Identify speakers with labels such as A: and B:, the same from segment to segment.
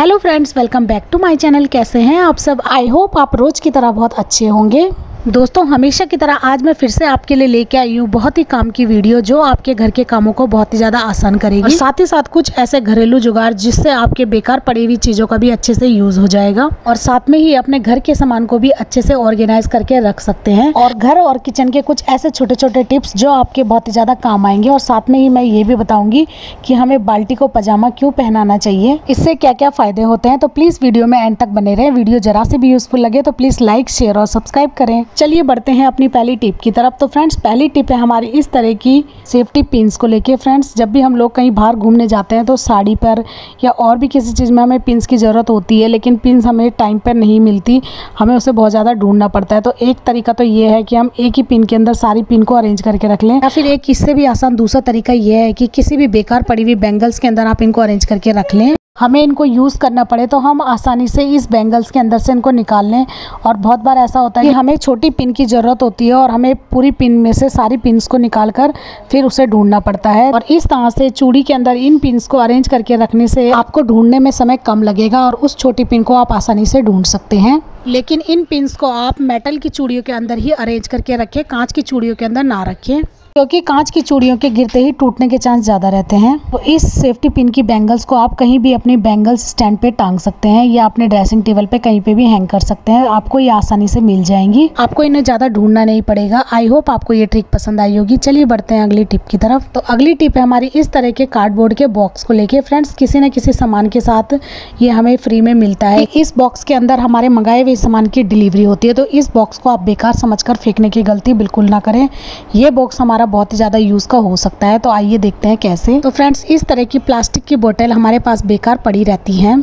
A: Hello friends, welcome back to my channel. कैसे हैं आप सब? आई होप आप रोज की तरह बहुत अच्छे होंगे। दोस्तों, हमेशा की तरह आज मैं फिर से आपके लिए लेके आई हूँ बहुत ही काम की वीडियो जो आपके घर के कामों को बहुत ही ज़्यादा आसान करेगी और साथ ही साथ कुछ ऐसे घरेलू जुगाड़ जिससे आपके बेकार पड़ी हुई चीज़ों का भी अच्छे से यूज हो जाएगा और साथ में ही अपने घर के सामान को भी अच्छे से ऑर्गेनाइज करके रख सकते हैं। और घर और किचन के कुछ ऐसे छोटे छोटे टिप्स जो आपके बहुत ही ज़्यादा काम आएंगे और साथ में ही मैं ये भी बताऊंगी कि हमें बाल्टी को पजामा क्यों पहनाना चाहिए, इससे क्या क्या फायदे होते हैं। तो प्लीज़ वीडियो में एंड तक बने रहे। वीडियो जरा से भी यूजफुल लगे तो प्लीज़ लाइक, शेयर और सब्सक्राइब करें। चलिए बढ़ते हैं अपनी पहली टिप की तरफ। तो फ्रेंड्स, पहली टिप है हमारी इस तरह की सेफ्टी पिन्स को लेके। फ्रेंड्स, जब भी हम लोग कहीं बाहर घूमने जाते हैं तो साड़ी पर या और भी किसी चीज़ में हमें पिन्स की ज़रूरत होती है, लेकिन पिन्स हमें टाइम पर नहीं मिलती, हमें उसे बहुत ज़्यादा ढूंढना पड़ता है। तो एक तरीका तो ये है कि हम एक ही पिन के अंदर सारी पिन को अरेंज करके रख लें, या फिर एक इससे भी आसान दूसरा तरीका ये है कि किसी भी बेकार पड़ी हुई बैंगल्स के अंदर आप इनको अरेंज करके रख लें। हमें इनको यूज़ करना पड़े तो हम आसानी से इस बैंगल्स के अंदर से इनको निकाल लें। और बहुत बार ऐसा होता है कि हमें छोटी पिन की ज़रूरत होती है और हमें पूरी पिन में से सारी पिन्स को निकाल कर फिर उसे ढूंढना पड़ता है। और इस तरह से चूड़ी के अंदर इन पिन्स को अरेंज करके रखने से आपको ढूंढने में समय कम लगेगा और उस छोटी पिन को आप आसानी से ढूंढ सकते हैं। लेकिन इन पिन्स को आप मेटल की चूड़ियों के अंदर ही अरेंज करके रखें, कांच की चूड़ियों के अंदर ना रखें, क्योंकि कांच की चूड़ियों के गिरते ही टूटने के चांस ज़्यादा रहते हैं। तो इस सेफ्टी पिन की बैंगल्स को आप कहीं भी अपनी बैंगल्स स्टैंड पे टांग सकते हैं या अपने ड्रेसिंग टेबल पे कहीं पे भी हैंग कर सकते हैं। आपको ये आसानी से मिल जाएंगी, आपको इन्हें ज़्यादा ढूंढना नहीं पड़ेगा। आई होप आपको ये ट्रिक पसंद आई होगी। चलिए बढ़ते हैं अगली टिप की तरफ। तो अगली टिप है हमारी इस तरह के कार्डबोर्ड के बॉक्स को लेके। फ्रेंड्स, किसी न किसी सामान के साथ ये हमें फ्री में मिलता है। इस बॉक्स के अंदर हमारे मंगाए हुए सामान की डिलीवरी होती है, तो इस बॉक्स को आप बेकार समझकर फेंकने की गलती बिल्कुल ना करें। ये बॉक्स हमारा बहुत ही ज़्यादा यूज का हो सकता है। तो आइए देखते हैं कैसे। तो फ्रेंड्स, इस तरह की प्लास्टिक की बोतल हमारे पास बेकार पड़ी रहती हैं,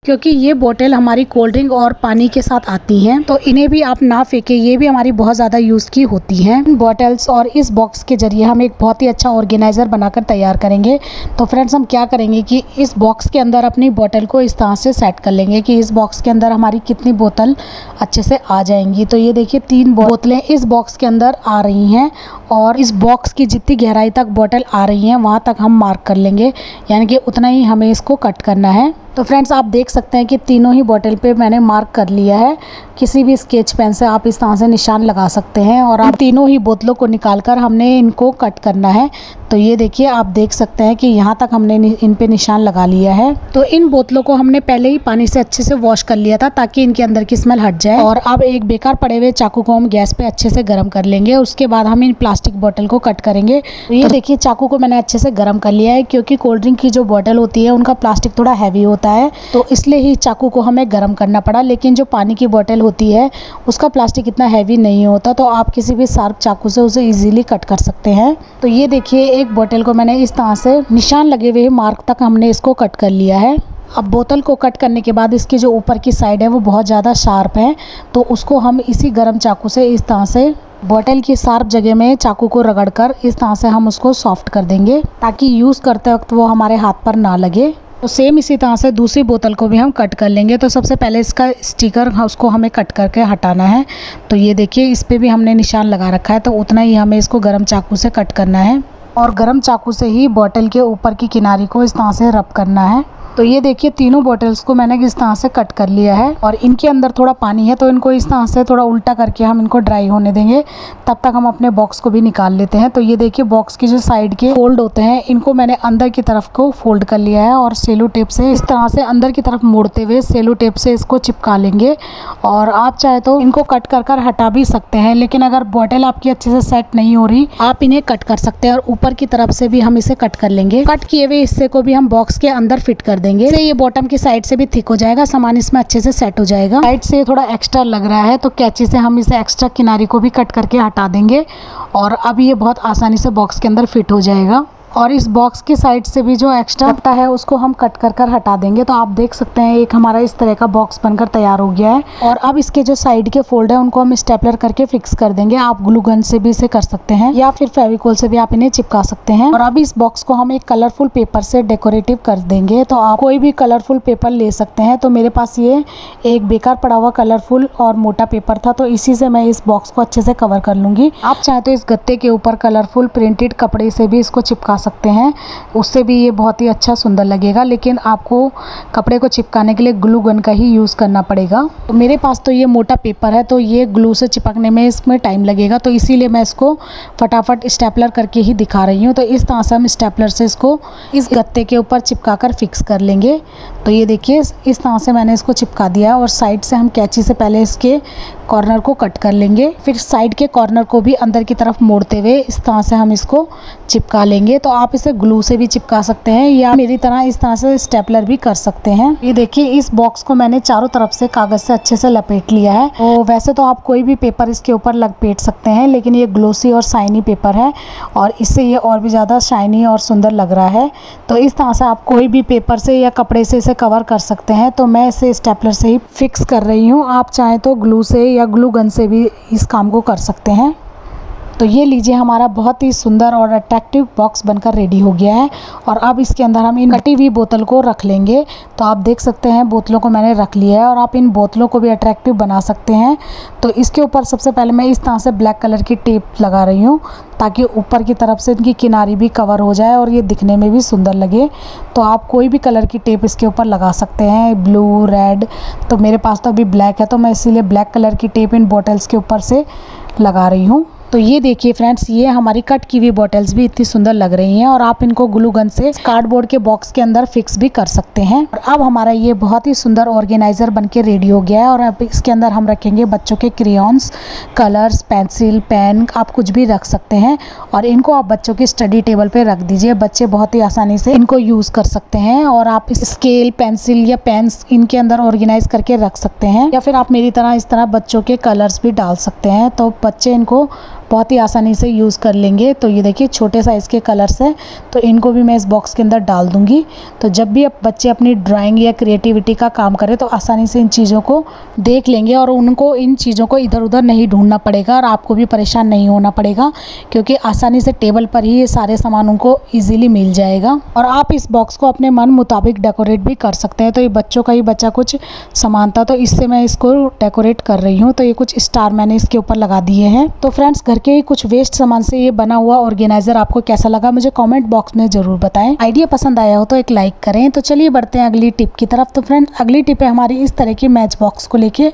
A: क्योंकि ये बोतल हमारी कोल्ड ड्रिंक और पानी के साथ आती हैं, तो इन्हें भी आप ना फेंके। ये भी हमारी बहुत ज़्यादा यूज़ की होती हैं। बॉटल्स और इस बॉक्स के जरिए हम एक बहुत ही अच्छा ऑर्गेनाइज़र बनाकर तैयार करेंगे। तो फ्रेंड्स, हम क्या करेंगे कि इस बॉक्स के अंदर अपनी बोतल को इस तरह से सेट कर लेंगे कि इस बॉक्स के अंदर हमारी कितनी बोतल अच्छे से आ जाएंगी। तो ये देखिए 3 बोतलें इस बॉक्स के अंदर आ रही हैं और इस बॉक्स की जितनी गहराई तक बोतल आ रही हैं वहाँ तक हम मार्क कर लेंगे, यानी कि उतना ही हमें इसको कट करना है। तो फ्रेंड्स, आप देख सकते हैं कि तीनों ही बोतल पे मैंने मार्क कर लिया है। किसी भी स्केच पेन से आप इस तरह से निशान लगा सकते हैं और आप तीनों ही बोतलों को निकालकर हमने इनको कट करना है। तो ये देखिए, आप देख सकते हैं कि यहाँ तक हमने इन पे निशान लगा लिया है। तो इन बोतलों को हमने पहले ही पानी से अच्छे से वॉश कर लिया था ताकि इनके अंदर की स्मेल हट जाए। और अब एक बेकार पड़े हुए चाकू को हम गैस पे अच्छे से गर्म कर लेंगे। उसके बाद हम इन प्लास्टिक बोतल को कट करेंगे। तो ये देखिए, चाकू को मैंने अच्छे से गर्म कर लिया है, क्योंकि कोल्ड ड्रिंक की जो बोतल होती है उनका प्लास्टिक थोड़ा हैवी होता है, तो इसलिए ही चाकू को हमें गर्म करना पड़ा। लेकिन जो पानी की बोतल होती है उसका प्लास्टिक इतना हैवी नहीं होता, तो आप किसी भी शार्प चाकू से उसे इजीली कट कर सकते हैं। तो ये देखिए, एक बोतल को मैंने इस तरह से निशान लगे हुए मार्क तक हमने इसको कट कर लिया है। अब बोतल को कट करने के बाद इसकी जो ऊपर की साइड है वो बहुत ज़्यादा शार्प है, तो उसको हम इसी गर्म चाकू से इस तरह से बोतल की शार्प जगह में चाकू को रगड़कर इस तरह से हम उसको सॉफ्ट कर देंगे ताकि यूज़ करते वक्त वो हमारे हाथ पर ना लगे। तो सेम इसी तरह से दूसरी बोतल को भी हम कट कर लेंगे। तो सबसे पहले इसका स्टिकर उसको हमें कट करके हटाना है। तो ये देखिए, इस पे भी हमने निशान लगा रखा है, तो उतना ही हमें इसको गर्म चाकू से कट करना है और गर्म चाकू से ही बोतल के ऊपर की किनारी को इस तरह से रब करना है। तो ये देखिए, तीनों बोतल्स को मैंने इस तरह से कट कर लिया है और इनके अंदर थोड़ा पानी है, तो इनको इस तरह से थोड़ा उल्टा करके हम इनको ड्राई होने देंगे। तब तक हम अपने बॉक्स को भी निकाल लेते हैं। तो ये देखिए, बॉक्स की जो साइड के फोल्ड होते हैं इनको मैंने अंदर की तरफ को फोल्ड कर लिया है और सेलो टेप से इस तरह से अंदर की तरफ मोड़ते हुए सेलो टेप से इसको चिपका लेंगे। और आप चाहे तो इनको कट कर कर हटा भी सकते हैं, लेकिन अगर बोतल आपकी अच्छे से सेट नहीं हो रही, आप इन्हें कट कर सकते हैं और ऊपर की तरफ से भी हम इसे कट कर लेंगे। कट किए हुए हिस्से को भी हम बॉक्स के अंदर फिट कर देंगे। ये बॉटम की साइड से भी थिक हो जाएगा, सामान इसमें अच्छे से सेट हो जाएगा। साइड से थोड़ा एक्स्ट्रा लग रहा है, तो कैंची से हम इसे एक्स्ट्रा किनारे को भी कट करके हटा देंगे और अब ये बहुत आसानी से बॉक्स के अंदर फिट हो जाएगा। और इस बॉक्स की साइड से भी जो एक्स्ट्रा लगता है उसको हम कट कर कर हटा देंगे। तो आप देख सकते हैं एक हमारा इस तरह का बॉक्स बनकर तैयार हो गया है। और अब इसके जो साइड के फोल्ड है उनको हम स्टेपलर करके फिक्स कर देंगे। आप ग्लू गन से भी इसे कर सकते हैं या फिर फेविकोल से भी आप इन्हें चिपका सकते हैं। और अब इस बॉक्स को हम एक कलरफुल पेपर से डेकोरेटिव कर देंगे। तो आप कोई भी कलरफुल पेपर ले सकते हैं। तो मेरे पास ये एक बेकार पड़ा हुआ कलरफुल और मोटा पेपर था, तो इसी से मैं इस बॉक्स को अच्छे से कवर कर लूंगी। आप चाहे तो इस गत्ते के ऊपर कलरफुल प्रिंटेड कपड़े से भी इसको चिपका सकते हैं, उससे भी ये बहुत ही अच्छा सुंदर लगेगा। लेकिन आपको कपड़े को चिपकाने के लिए ग्लू गन का ही यूज़ करना पड़ेगा। तो मेरे पास तो ये मोटा पेपर है, तो ये ग्लू से चिपकने में इसमें टाइम लगेगा, तो इसीलिए मैं इसको फटाफट स्टेपलर करके ही दिखा रही हूँ। तो इस तरह से हम स्टेपलर से इसको इस गत्ते के ऊपर चिपका कर फिक्स कर लेंगे। तो ये देखिए इस तरह से मैंने इसको चिपका दिया और साइड से हम कैंची से पहले इसके कॉर्नर को कट कर लेंगे, फिर साइड के कॉर्नर को भी अंदर की तरफ मोड़ते हुए इस तरह से हम इसको चिपका लेंगे। तो आप इसे ग्लू से भी चिपका सकते हैं या मेरी तरह इस तरह से स्टेपलर भी कर सकते हैं। ये देखिए इस बॉक्स को मैंने चारों तरफ से कागज़ से अच्छे से लपेट लिया है। तो वैसे तो आप कोई भी पेपर इसके ऊपर लपेट सकते हैं, लेकिन ये ग्लोसी और शाइनी पेपर है और इससे ये और भी ज़्यादा शाइनी और सुंदर लग रहा है। तो इस तरह से आप कोई भी पेपर से या कपड़े से इसे कवर कर सकते हैं। तो मैं इसे स्टेपलर से ही फिक्स कर रही हूँ, आप चाहें तो ग्लू से या ग्लू गन से भी इस काम को कर सकते हैं। तो ये लीजिए हमारा बहुत ही सुंदर और अट्रैक्टिव बॉक्स बनकर रेडी हो गया है। और अब इसके अंदर हम इन कटी हुई बोतल को रख लेंगे। तो आप देख सकते हैं बोतलों को मैंने रख लिया है और आप इन बोतलों को भी अट्रैक्टिव बना सकते हैं। तो इसके ऊपर सबसे पहले मैं इस तरह से ब्लैक कलर की टेप लगा रही हूँ ताकि ऊपर की तरफ से इनकी किनारी भी कवर हो जाए और ये दिखने में भी सुंदर लगे। तो आप कोई भी कलर की टेप इसके ऊपर लगा सकते हैं, ब्लू, रेड। तो मेरे पास तो अभी ब्लैक है, तो मैं इसीलिए ब्लैक कलर की टेप इन बॉटल्स के ऊपर से लगा रही हूँ। तो ये देखिए फ्रेंड्स, ये हमारी कट की हुई बॉटल्स भी इतनी सुंदर लग रही हैं और आप इनको ग्लू गन से कार्डबोर्ड के बॉक्स के अंदर फिक्स भी कर सकते हैं। और अब हमारा ये बहुत ही सुंदर ऑर्गेनाइजर बनके रेडी हो गया है। और अब इसके अंदर हम रखेंगे बच्चों के क्रेयॉन्स, कलर्स, पेंसिल, पेन, आप कुछ भी रख सकते हैं। और इनको आप बच्चों की स्टडी टेबल पे रख दीजिए, बच्चे बहुत ही आसानी से इनको यूज़ कर सकते हैं। और आप स्केल, पेंसिल या पेन्स इनके अंदर ऑर्गेनाइज करके रख सकते हैं, या फिर आप मेरी तरह इस तरह बच्चों के कलर्स भी डाल सकते हैं। तो बच्चे इनको बहुत ही आसानी से यूज़ कर लेंगे। तो ये देखिए छोटे साइज़ के कलर्स हैं, तो इनको भी मैं इस बॉक्स के अंदर डाल दूंगी। तो जब भी अब बच्चे अपनी ड्राइंग या क्रिएटिविटी का काम करें तो आसानी से इन चीज़ों को देख लेंगे और उनको इन चीज़ों को इधर उधर नहीं ढूंढना पड़ेगा और आपको भी परेशान नहीं होना पड़ेगा, क्योंकि आसानी से टेबल पर ही ये सारे सामान उनको ईजिली मिल जाएगा। और आप इस बॉक्स को अपने मन मुताबिक डेकोरेट भी कर सकते हैं। तो ये बच्चों का ही बचा कुछ सामान था, तो इससे मैं इसको डेकोरेट कर रही हूँ। तो ये कुछ स्टार मैंने इसके ऊपर लगा दिए हैं। तो फ्रेंड्स, घर के कुछ वेस्ट सामान से ये बना हुआ ऑर्गेनाइजर आपको कैसा लगा मुझे कमेंट बॉक्स में जरूर बताएं। आइडिया पसंद आया हो तो एक लाइक करें। तो चलिए बढ़ते हैं अगली टिप की तरफ। तो फ्रेंड्स, अगली टिप है हमारी इस तरह की मैच बॉक्स को लेके,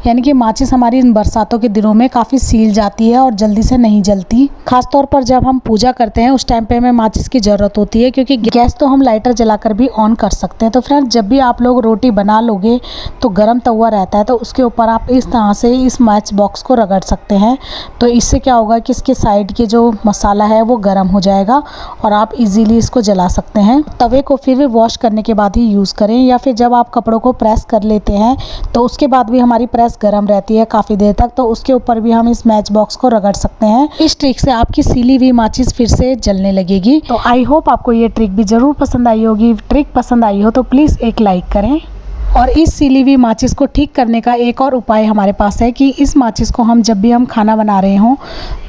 A: यानी कि माचिस हमारी इन बरसातों के दिनों में काफ़ी सील जाती है और जल्दी से नहीं जलती। खासतौर पर जब हम पूजा करते हैं उस टाइम पे हमें माचिस की ज़रूरत होती है, क्योंकि गैस तो हम लाइटर जलाकर भी ऑन कर सकते हैं। तो फ्रेंड्स, जब भी आप लोग रोटी बना लोगे तो गर्म तवा रहता है, तो उसके ऊपर आप इस तरह से इस मैच बॉक्स को रगड़ सकते हैं। तो इससे क्या होगा कि इसके साइड के जो मसाला है वो गर्म हो जाएगा और आप इजीली इसको जला सकते हैं। तवे को फिर वॉश करने के बाद ही यूज़ करें, या फिर जब आप कपड़ों को प्रेस कर लेते हैं तो उसके बाद भी हमारी प्रेस गर्म रहती है काफ़ी देर तक, तो उसके ऊपर भी हम इस मैच बॉक्स को रगड़ सकते हैं। इस ट्रिक से आपकी सीली हुई माचिस फिर से जलने लगेगी। तो आई होप आपको ये ट्रिक भी ज़रूर पसंद आई होगी। ट्रिक पसंद आई हो तो प्लीज़ एक लाइक करें। और इस सिली हुई माचिस को ठीक करने का एक और उपाय हमारे पास है कि इस माचिस को हम जब भी हम खाना बना रहे हों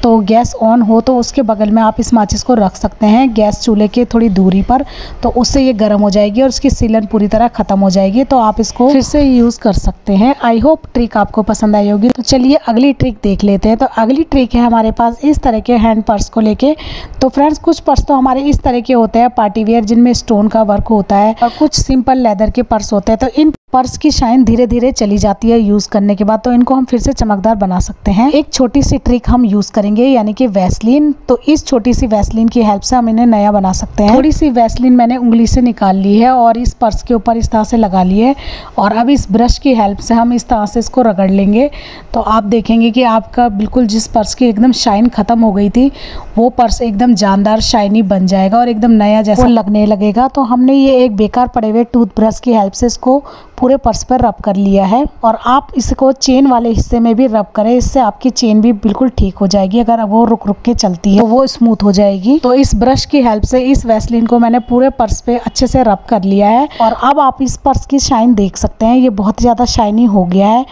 A: तो गैस ऑन हो तो उसके बगल में आप इस माचिस को रख सकते हैं गैस चूल्हे के थोड़ी दूरी पर, तो उससे ये गर्म हो जाएगी और उसकी सीलन पूरी तरह ख़त्म हो जाएगी। तो आप इसको फिर से यूज़ कर सकते हैं। आई होप ट्रिक आपको पसंद आई होगी। तो चलिए अगली ट्रिक देख लेते हैं। तो अगली ट्रिक है हमारे पास इस तरह के हैंड पर्स को लेके। तो फ्रेंड्स, कुछ पर्स तो हमारे इस तरह के होते हैं पार्टी वेयर, जिनमें स्टोन का वर्क होता है, और कुछ सिंपल लेदर के पर्स होते हैं। तो इन पर्स की शाइन धीरे धीरे चली जाती है यूज़ करने के बाद, तो इनको हम फिर से चमकदार बना सकते हैं। एक छोटी सी ट्रिक हम यूज़ करेंगे, यानी कि वैसलीन। तो इस छोटी सी वैसलीन की हेल्प से हम इन्हें नया बना सकते हैं। थोड़ी सी वैसलीन मैंने उंगली से निकाल ली है और इस पर्स के ऊपर इस तरह से लगा ली है, और अब इस ब्रश की हेल्प से हम इस तरह से इसको रगड़ लेंगे। तो आप देखेंगे कि आपका बिल्कुल जिस पर्स की एकदम शाइन ख़त्म हो गई थी वो पर्स एकदम जानदार शाइनी बन जाएगा और एकदम नया जैसा लगने लगेगा। तो हमने ये एक बेकार पड़े हुए टूथब्रश की हेल्प से इसको पूरे पर्स पर रब कर लिया है, और आप इसको चेन वाले हिस्से में भी रब करें, इससे आपकी चेन भी बिल्कुल ठीक हो जाएगी। अगर वो रुक रुक के चलती है तो वो स्मूथ हो जाएगी। तो इस ब्रश की हेल्प से इस वैसलीन को मैंने पूरे पर्स पे अच्छे से रब कर लिया है, और अब आप इस पर्स की शाइन देख सकते हैं, ये बहुत ज़्यादा शाइनी हो गया है।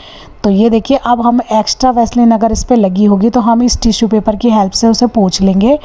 A: तो ये देखिए, अब हम एक्स्ट्रा वैसलीन अगर इस पे लगी होगी तो हम इस टिश्यू पेपर की हेल्प से उसे पोंछ लेंगे,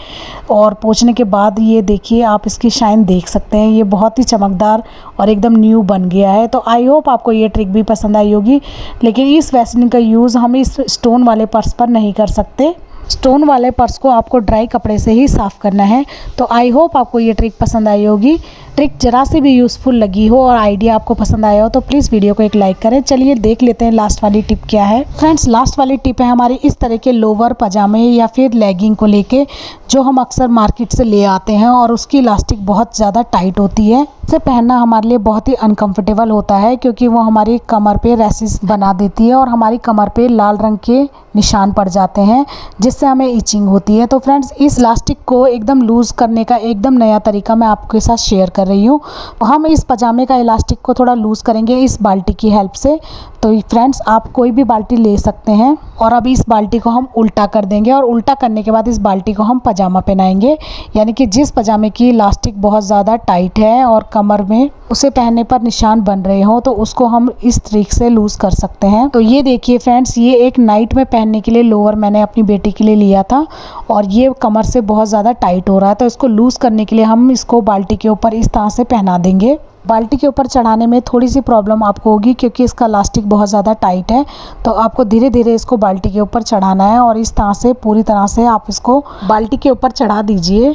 A: और पोंछने के बाद ये देखिए आप इसकी शाइन देख सकते हैं, ये बहुत ही चमकदार और एकदम न्यू बन गया है। तो आई होप आपको ये ट्रिक भी पसंद आई होगी। लेकिन इस वैसलीन का यूज़ हम इस स्टोन वाले पर्स पर नहीं कर सकते। स्टोन वाले पर्स को आपको ड्राई कपड़े से ही साफ़ करना है। तो आई होप आपको ये ट्रिक पसंद आई होगी। ट्रिक जरा सी भी यूज़फुल लगी हो और आइडिया आपको पसंद आया हो तो प्लीज़ वीडियो को एक लाइक करें। चलिए देख लेते हैं लास्ट वाली टिप क्या है। फ्रेंड्स, लास्ट वाली टिप है हमारी इस तरह के लोवर, पजामे या फिर लेगिंग को लेके, जो हम अक्सर मार्केट से ले आते हैं और उसकी इलास्टिक बहुत ज़्यादा टाइट होती है। इसे पहनना हमारे लिए बहुत ही अनकंफर्टेबल होता है क्योंकि वो हमारी कमर पे रैशेस बना देती है और हमारी कमर पे लाल रंग के निशान पड़ जाते हैं जिससे हमें इचिंग होती है। तो फ्रेंड्स, इस इलास्टिक को एकदम लूज़ करने का एकदम नया तरीका मैं आपके साथ शेयर कर रही हूँ। हम इस पजामे का इलास्टिक को थोड़ा लूज़ करेंगे इस बाल्टी की हेल्प से। तो फ्रेंड्स, आप कोई भी बाल्टी ले सकते हैं और अब इस बाल्टी को हम उल्टा कर देंगे और उल्टा करने के बाद इस बाल्टी को हम पजामा पहनाएंगे। यानी कि जिस पजामे की इलास्टिक बहुत ज़्यादा टाइट है और कमर में उसे पहनने पर निशान बन रहे हो तो उसको हम इस ट्रिक से लूज़ कर सकते हैं। तो ये देखिए फ्रेंड्स, ये एक नाइट में पहनने के लिए लोअर मैंने अपनी बेटी के लिए लिया था और ये कमर से बहुत ज़्यादा टाइट हो रहा है। तो इसको लूज़ करने के लिए हम इसको बाल्टी के ऊपर इस तरह से पहना देंगे। बाल्टी के ऊपर चढ़ाने में थोड़ी सी प्रॉब्लम आपको होगी क्योंकि इसका इलास्टिक बहुत ज़्यादा टाइट है। तो आपको धीरे धीरे इसको बाल्टी के ऊपर चढ़ाना है और इस तरह से पूरी तरह से आप इसको बाल्टी के ऊपर चढ़ा दीजिए।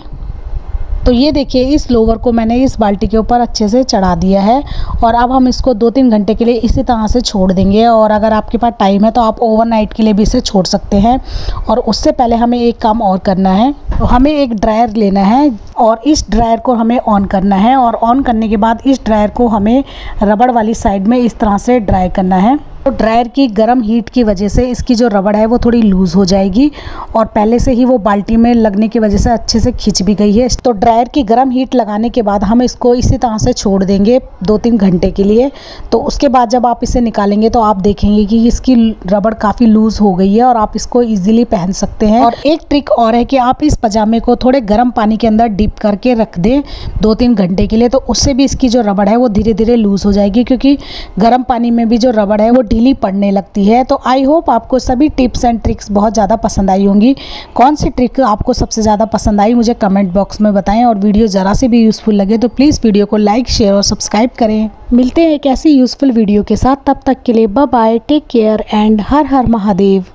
A: तो ये देखिए, इस लोवर को मैंने इस बाल्टी के ऊपर अच्छे से चढ़ा दिया है और अब हम इसको 2-3 घंटे के लिए इसी तरह से छोड़ देंगे। और अगर आपके पास टाइम है तो आप ओवरनाइट के लिए भी इसे छोड़ सकते हैं। और उससे पहले हमें एक काम और करना है। तो हमें एक ड्रायर लेना है और इस ड्रायर को हमें ऑन करना है और ऑन करने के बाद इस ड्रायर को हमें रबड़ वाली साइड में इस तरह से ड्राई करना है। तो ड्रायर की गर्म हीट की वजह से इसकी जो रबड़ है वो थोड़ी लूज़ हो जाएगी और पहले से ही वो बाल्टी में लगने की वजह से अच्छे से खिंच भी गई है। तो ड्रायर की गर्म हीट लगाने के बाद हम इसको इसी तरह से छोड़ देंगे 2-3 घंटे के लिए। तो उसके बाद जब आप इसे निकालेंगे तो आप देखेंगे कि इसकी रबड़ काफ़ी लूज़ हो गई है और आप इसको ईजिली पहन सकते हैं। और एक ट्रिक और है कि आप इस पजामे को थोड़े गर्म पानी के अंदर डिप करके रख दें 2-3 घंटे के लिए। तो उससे भी इसकी जो रबड़ है वो धीरे धीरे लूज़ हो जाएगी क्योंकि गर्म पानी में भी जो रबड़ है वो ढीली पड़ने लगती है। तो आई होप आपको सभी टिप्स एंड ट्रिक्स बहुत ज़्यादा पसंद आई होंगी। कौन सी ट्रिक आपको सबसे ज़्यादा पसंद आई मुझे कमेंट बॉक्स में बताएं और वीडियो ज़रा से भी यूज़फुल लगे तो प्लीज़ वीडियो को लाइक, शेयर और सब्सक्राइब करें। मिलते हैं एक ऐसी यूज़फुल वीडियो के साथ, तब तक के लिए bye bye, take care and हर हर महादेव।